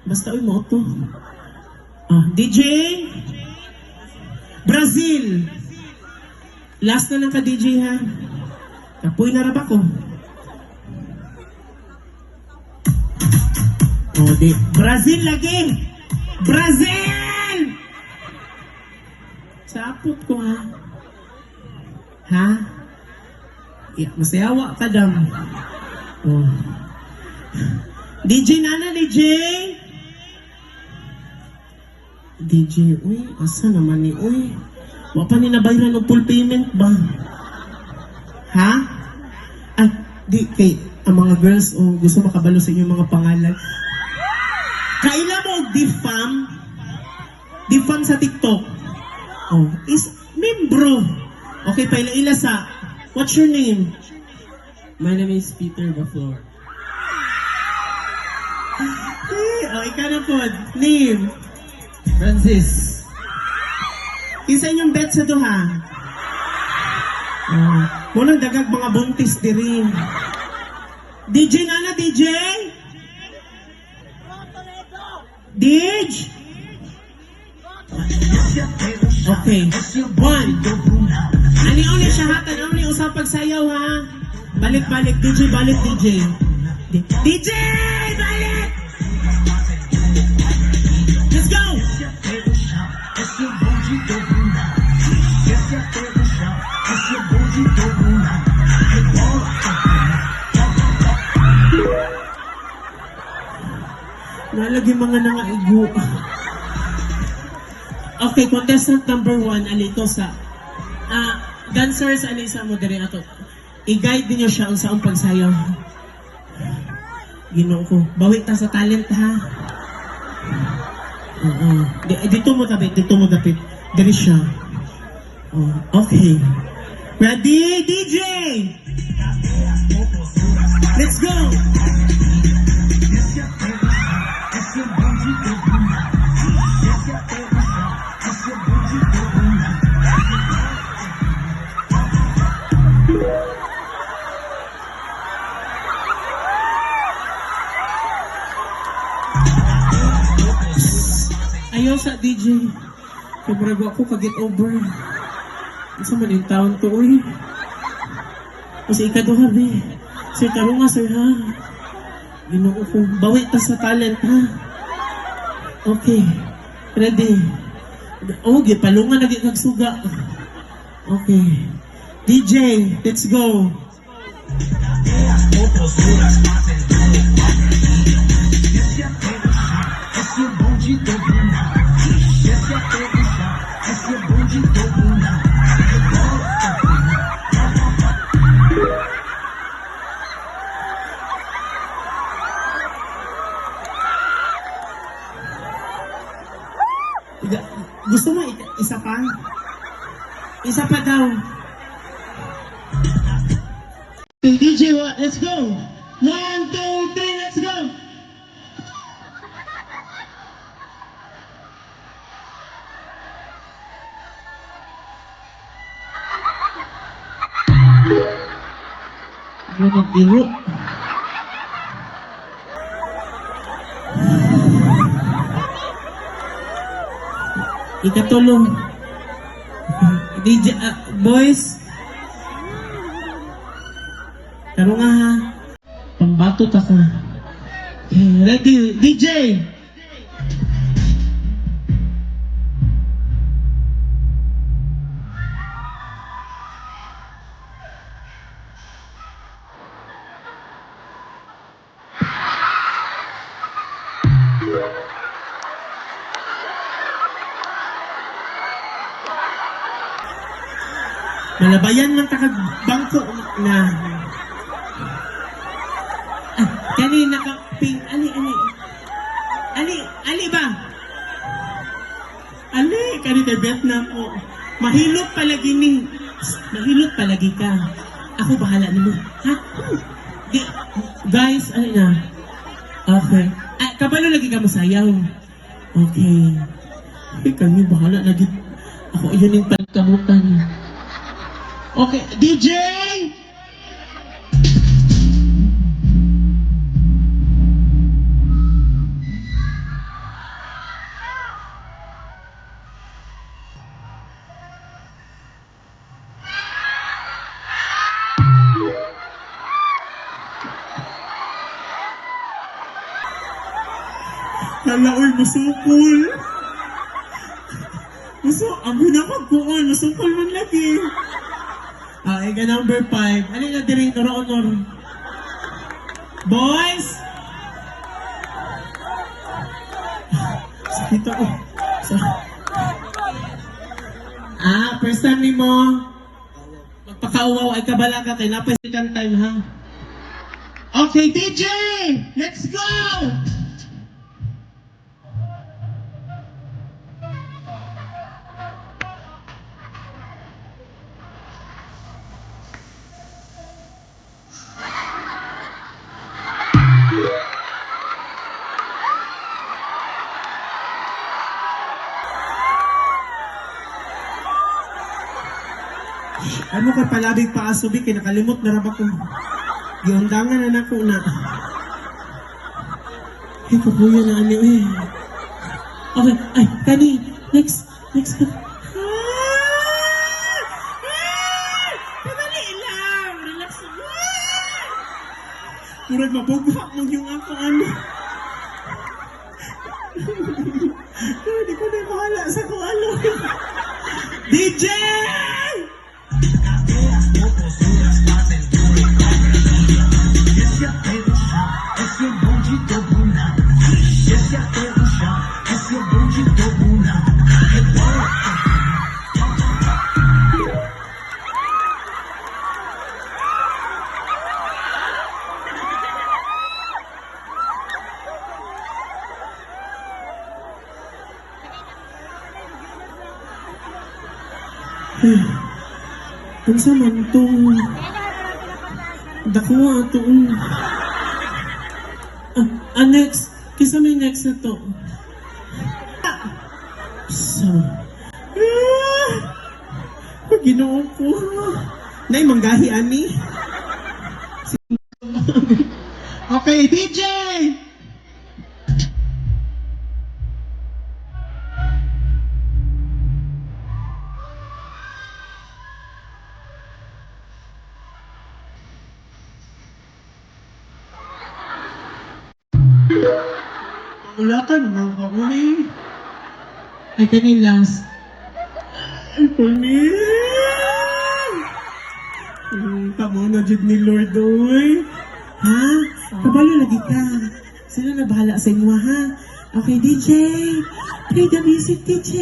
Basta uy mo to. DJ? Brazil! Last na lang ka, DJ, ha? Kapoy na raba ko. Di. Brazil lagi! Brazil! Sapot ko, ha? Ha? Masayawa ka, dam. DJ Nana, DJ! DJ, uy, asa naman ni, uy. Wapa ni nabayaran ng full payment ba? Ha? Di, kay, ang mga girls, gusto makabalo sa inyong mga pangalan. Kaila mo, defam? Defam sa TikTok. Is membro. Okay, paila-ila sa, what's your name? My name is Peter Baflor. Ikaw na po. Name? Francis. Isa inyong bet sa duha. Munang dagag mga buntis diri. DJ Nana, DJ? DJ? Okay. One. Ani-uni siya ha. Ani-uni usap pagsayaw ha. Balik-balik. DJ, balik DJ. DJ! Balik! Let's go! Nalagi mga nangaigo. Okay, contestant number 1, alito sa dancers, alisa mo diri ato. I-guide niyo siya ang saong pagsayaw. Ginoo ko. Bawi ta sa talent ha. Dito mo dapit, Diri siya. Okay. Ready, DJ? Let's go! Ayaw sa DJ. Kumarago ako ka-get over. Isa man yung taon to, uy. Kasi ikaduha, be. Sir, taro nga, sir, ha? Ginoo ko. Bawi ta sa talent, ha? Okay. Ready? Gipalungan na gikagsuga. Okay. DJ, let's go. Gusto mo isa pa? Isa pa daw. DJ, let's go! 1, 2, 3, let's go! Ano nagbiro? Ikatulong. DJ, boys. Taro nga ha. Pambato ta ka. Ready, DJ! Malabayan ng takag-bangko na. Kani naka-pink. Ali ba? Ali, kani debet na po. Mahilot palagi ni. Mahilot palagi ka. Ako bahala nimo. Ha? Guys, ano na? Okay. Kabalo lagi ka masayaw. Okay. Kami bahala lagi. Ako yun yung pagkamutan. Okay, DJ! Hala, uy, masukol. Amo na pagkuon, masukol man lagi. Ika number 5. Ano na diri, honor. Boys! Sakit ako. First time ni mo. Magpakauwaw ay kabala ka kay napay second time ha. Okay, DJ! Let's go! Ano ka palabig pa asubi, kay nakalimot na raba ko. Giundangan na nako na. Ay, kapuya na ani, eh. Okay, ay, kani, next. Padali lang, relax lang. Murag mabugha mo yung ako, ano. Hindi ko na mahala sa kung ano. DJ! Kung sa man itong dakuha itong next, kisa may next na to. So, Ginoo ko. Nay, manggahi ani. Okay, DJ! Wala ka naman ako eh. Ay, kanilas. Ay, kunin! Tamo na dyan ni Lord, oy. Ha? Kabalo lagi ka. Sino na bahala sa inyo, ha? Okay, DJ. Play the music, DJ.